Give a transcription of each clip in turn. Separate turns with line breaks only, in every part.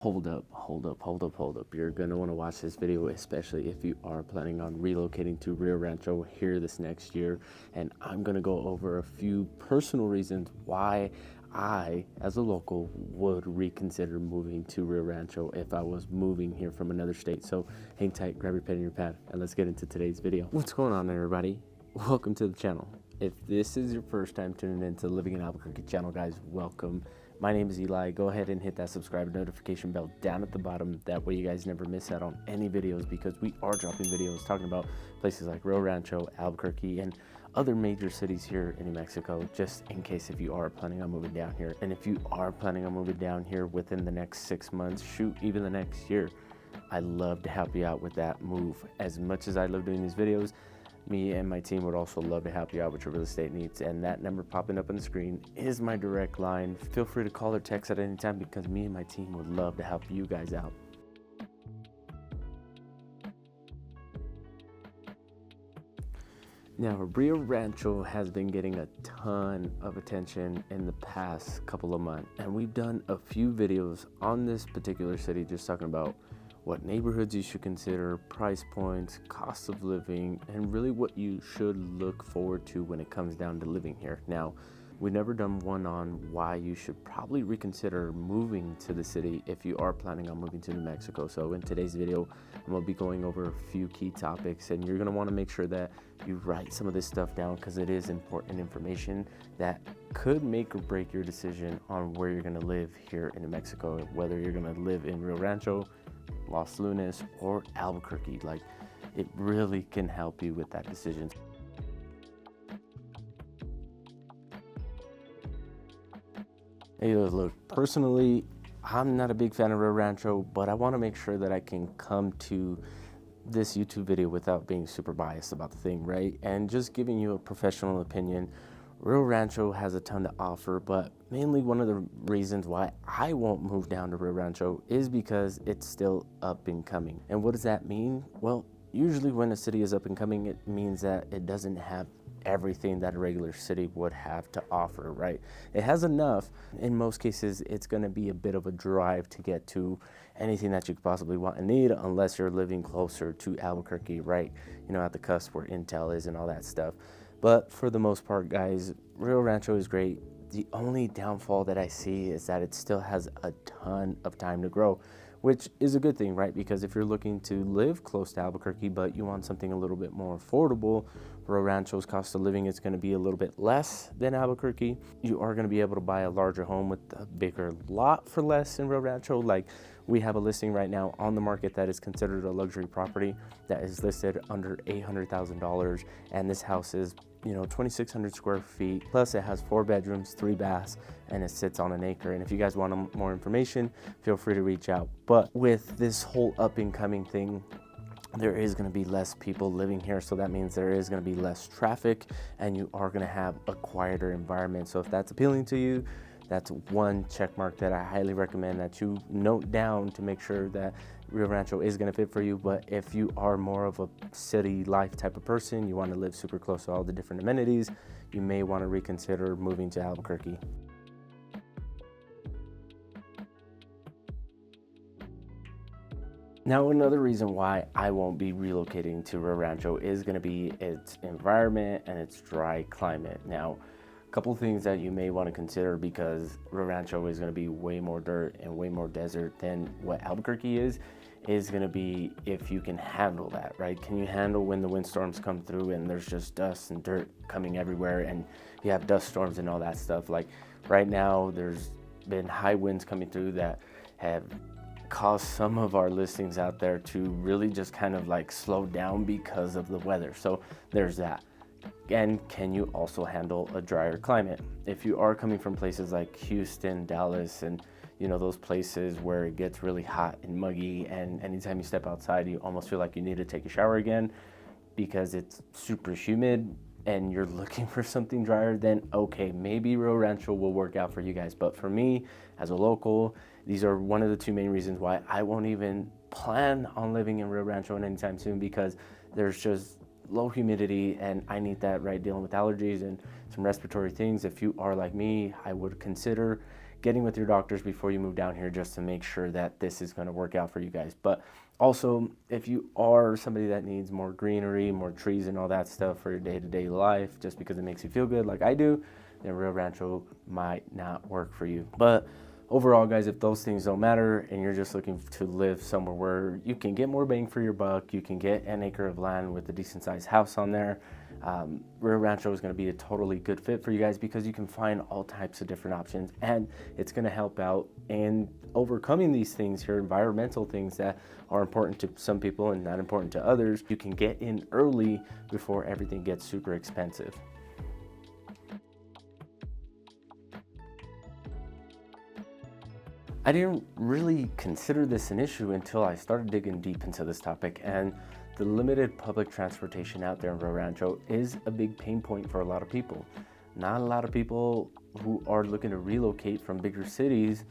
Hold up. You're gonna want to watch this video, especially if you are planning on relocating to Rio Rancho here this next year. And I'm gonna go over a few personal reasons why I, as a local, would reconsider moving to Rio Rancho if I was moving here from another state. So hang tight, grab your pen and your pad, and let's get into today's video. What's going on, everybody? Welcome to the channel. If this is your first time tuning into the Living in Albuquerque channel, guys, welcome. My name is Eli. Go ahead and hit that subscribe and notification bell down at the bottom. That way you guys never miss out on any videos, because we are dropping videos talking about places like Rio Rancho, Albuquerque, and other major cities here in New Mexico, just in case if you are planning on moving down here. And if you are planning on moving down here within the next 6 months, shoot, even the next year, I'd love to help you out with that move. As much as I love doing these videos, me and my team would also love to help you out with your real estate needs, and that number popping up on the screen is my direct line. Feel free to call or text at any time, because me and my team would love to help you guys out. Now, Rio Rancho has been getting a ton of attention in the past couple of months, and we've done a few videos on this particular city, just talking about what neighborhoods you should consider, price points, cost of living, and really what you should look forward to when it comes down to living here. Now, we've never done one on why you should probably reconsider moving to the city if you are planning on moving to New Mexico. So in today's video, I'm going to be going over a few key topics, and you're going to want to make sure that you write some of this stuff down, because it is important information that could make or break your decision on where you're going to live here in New Mexico, whether you're going to live in Rio Rancho, Los Lunas, or Albuquerque. Like, it really can help you with that decision. Hey, look, personally, I'm not a big fan of Rio Rancho, but I want to make sure that I can come to this YouTube video without being super biased about the thing, right? And just giving you a professional opinion. Rio Rancho has a ton to offer, but mainly one of the reasons why I won't move down to Rio Rancho is because it's still up and coming. And what does that mean? Well, usually when a city is up and coming, it means that it doesn't have everything that a regular city would have to offer, right? It has enough. In most cases, it's going to be a bit of a drive to get to anything that you could possibly want and need, unless you're living closer to Albuquerque, right? You know, at the cusp where Intel is and all that stuff. But for the most part, guys, Rio Rancho is great. The only downfall that I see is that it still has a ton of time to grow, which is a good thing, right? Because if you're looking to live close to Albuquerque, but you want something a little bit more affordable, Rio Rancho's cost of living is going to be a little bit less than Albuquerque. You are going to be able to buy a larger home with a bigger lot for less in Rio Rancho. Like, we have a listing right now on the market that is considered a luxury property that is listed under $800,000, and this house is, you know, 2,600 square feet, plus it has 4 bedrooms, 3 baths, and it sits on an acre. And if you guys want more information, feel free to reach out. But with this whole up and coming thing, there is going to be less people living here, so that means there is going to be less traffic, and you are going to have a quieter environment. So if that's appealing to you, that's one check mark that I highly recommend that you note down to make sure that Rio Rancho is going to fit for you. But if you are more of a city life type of person, you want to live super close to all the different amenities, you may want to reconsider moving to Albuquerque. Now, another reason why I won't be relocating to Rio Rancho is going to be its environment and its dry climate. Now, a couple things that you may want to consider, because Rio Rancho is going to be way more dirt and way more desert than what Albuquerque is going to be if you can handle that, right? Can you handle when the windstorms come through and there's just dust and dirt coming everywhere, and you have dust storms and all that stuff? Like, right now, there's been high winds coming through that have caused some of our listings out there to really just kind of like slow down because of the weather. So there's that. And can you also handle a drier climate? If you are coming from places like Houston, Dallas, and you know, those places where it gets really hot and muggy, and anytime you step outside, you almost feel like you need to take a shower again because it's super humid, and you're looking for something drier, then okay, maybe Rio Rancho will work out for you guys. But for me, as a local, these are one of the 2 main reasons why I won't even plan on living in Rio Rancho anytime soon, because there's just low humidity, and I need that, right, dealing with allergies and some respiratory things. If you are like me, I would consider getting with your doctors before you move down here just to make sure that this is going to work out for you guys. But also, if you are somebody that needs more greenery, more trees and all that stuff for your day-to-day life, just because it makes you feel good like I do, then Rio Rancho might not work for you. But overall, guys, if those things don't matter and you're just looking to live somewhere where you can get more bang for your buck, you can get an acre of land with a decent sized house on there, Rio Rancho is going to be a totally good fit for you guys, because you can find all types of different options, and it's going to help out in overcoming these things here, environmental things that are important to some people and not important to others. You can get in early before everything gets super expensive. I didn't really consider this an issue until I started digging deep into this topic, and the limited public transportation out there in Rio Rancho is a big pain point for a lot of people. Not a lot of people who are looking to relocate from bigger cities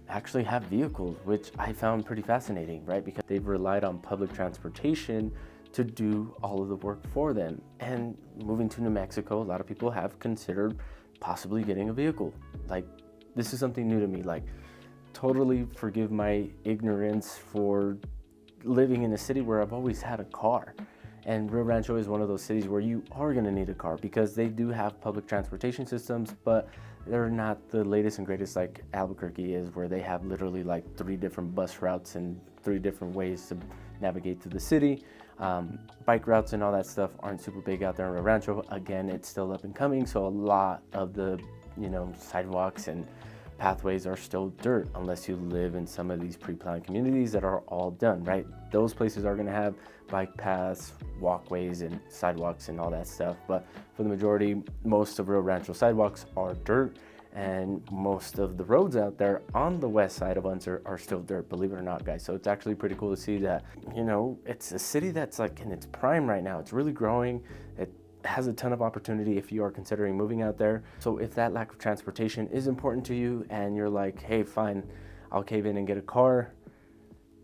actually have vehicles, which I found pretty fascinating, right? Because they've relied on public transportation to do all of the work for them. And moving to New Mexico, a lot of people have considered possibly getting a vehicle. Like, this is something new to me. Like, totally forgive my ignorance for living in a city where I've always had a car. And Rio Rancho is one of those cities where you are going to need a car, because they do have public transportation systems, but they're not the latest and greatest like Albuquerque is, where they have literally like 3 different bus routes and 3 different ways to navigate through the city. Bike routes and all that stuff aren't super big out there in Rio Rancho. Again, it's still up and coming, so a lot of the sidewalks and pathways are still dirt, unless you live in some of these pre-planned communities that are all done, right? Those places are going to have bike paths, walkways, and sidewalks and all that stuff. But for the majority, most of Rio Rancho sidewalks are dirt, and most of the roads out there on the west side of us are still dirt, believe it or not, guys. So it's actually pretty cool to see that, it's a city that's like in its prime right now. It's really growing. It has a ton of opportunity if you are considering moving out there. So if that lack of transportation is important to you and you're like, hey, fine, I'll cave in and get a car,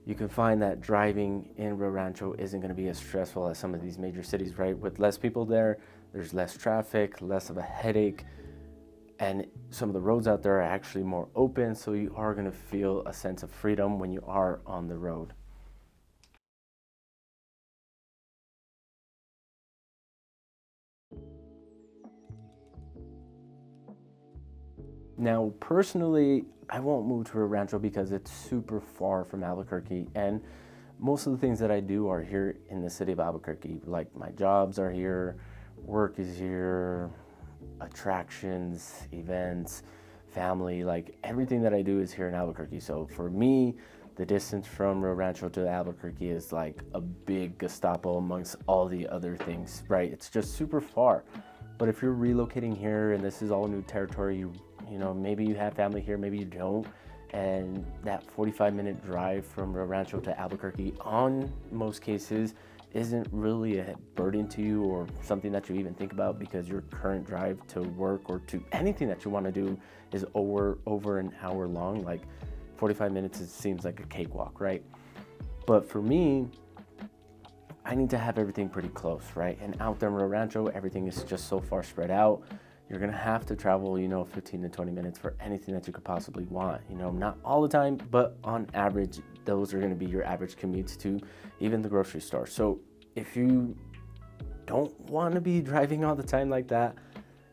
you can find that driving in Rio Rancho isn't going to be as stressful as some of these major cities, right? With less people there, there's less traffic, less of a headache, and some of the roads out there are actually more open, so you are going to feel a sense of freedom when you are on the road. Now, personally, I won't move to Rio Rancho because it's super far from Albuquerque, and most of the things that I do are here in the city of Albuquerque. Like, my jobs are here, work is here, attractions, events, family, like everything that I do is here in Albuquerque. So for me, the distance from Rio Rancho to Albuquerque is like a big Gestapo amongst all the other things, right? It's just super far. But if you're relocating here and this is all new territory, maybe you have family here, maybe you don't, and that 45-minute drive from Rio Rancho to Albuquerque on most cases isn't really a burden to you or something that you even think about, because your current drive to work or to anything that you want to do is over an hour long. Like 45 minutes, it seems like a cakewalk, right? But for me, I need to have everything pretty close, right? And out there in Rio Rancho, everything is just so far spread out. You're gonna have to travel, 15 to 20 minutes for anything that you could possibly want. Not all the time, but on average, those are gonna be your average commutes to even the grocery store. So if you don't wanna be driving all the time like that,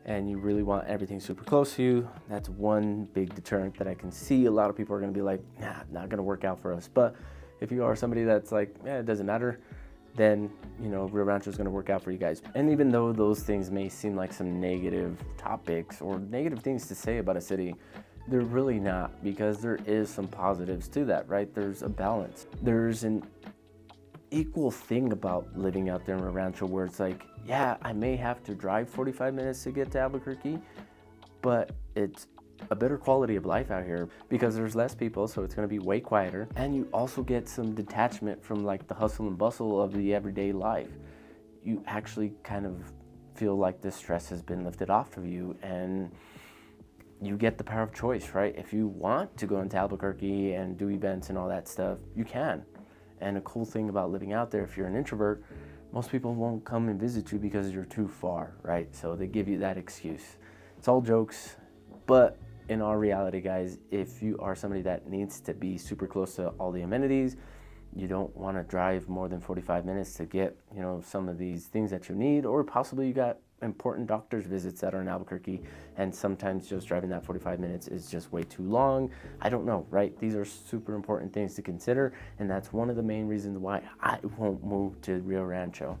and you really want everything super close to you, that's one big deterrent that I can see. A lot of people are gonna be like, nah, not gonna work out for us. But if you are somebody that's like, it doesn't matter, then Rio Rancho is going to work out for you guys. And even though those things may seem like some negative topics or negative things to say about a city, they're really not, because there is some positives to that, right? There's a balance. There's an equal thing about living out there in Rio Rancho where it's like, yeah, I may have to drive 45 minutes to get to Albuquerque, but it's a better quality of life out here because there's less people, so it's going to be way quieter, and you also get some detachment from like the hustle and bustle of the everyday life. You actually kind of feel like the stress has been lifted off of you, and you get the power of choice, right? If you want to go into Albuquerque and do events and all that stuff, you can. And a cool thing about living out there, if you're an introvert, most people won't come and visit you because you're too far, right? So they give you that excuse. It's all jokes, but in our reality, guys, if you are somebody that needs to be super close to all the amenities, you don't want to drive more than 45 minutes to get, some of these things that you need, or possibly you got important doctor's visits that are in Albuquerque, and sometimes just driving that 45 minutes is just way too long. I don't know, right? These are super important things to consider, and that's one of the main reasons why I won't move to Rio Rancho.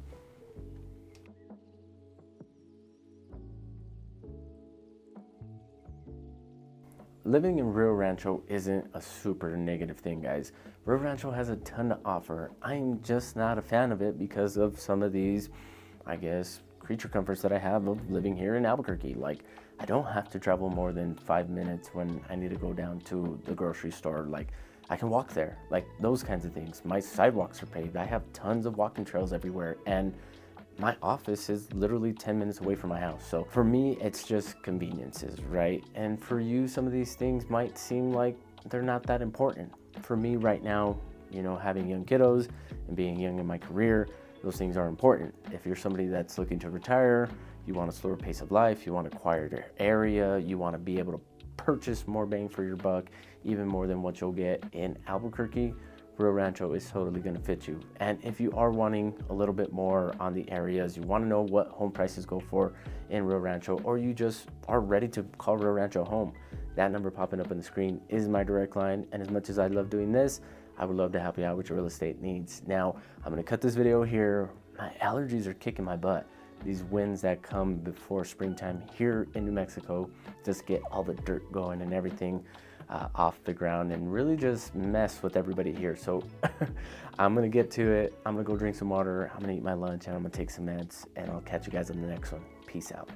Living in Rio Rancho isn't a super negative thing, guys. Rio Rancho has a ton to offer. I'm just not a fan of it because of some of these, I guess, creature comforts that I have of living here in Albuquerque. Like, I don't have to travel more than 5 minutes when I need to go down to the grocery store. Like, I can walk there, like those kinds of things. My sidewalks are paved. I have tons of walking trails everywhere, and my office is literally 10 minutes away from my house. So for me, it's just conveniences, right? And for you, some of these things might seem like they're not that important. For me right now, having young kiddos and being young in my career, those things are important. If you're somebody that's looking to retire, you want a slower pace of life, you want a quieter area, you want to be able to purchase more bang for your buck, even more than what you'll get in Albuquerque, Rio Rancho is totally going to fit you. And if you are wanting a little bit more on the areas, you want to know what home prices go for in Rio Rancho, or you just are ready to call Rio Rancho home, that number popping up on the screen is my direct line. And as much as I love doing this, I would love to help you out with your real estate needs. Now, I'm going to cut this video here. My allergies are kicking my butt. These winds that come before springtime here in New Mexico just get all the dirt going and everything off the ground and really just mess with everybody here. So I'm gonna get to it. I'm gonna go drink some water. I'm gonna eat my lunch and I'm gonna take some meds, and I'll catch you guys on the next one. Peace out.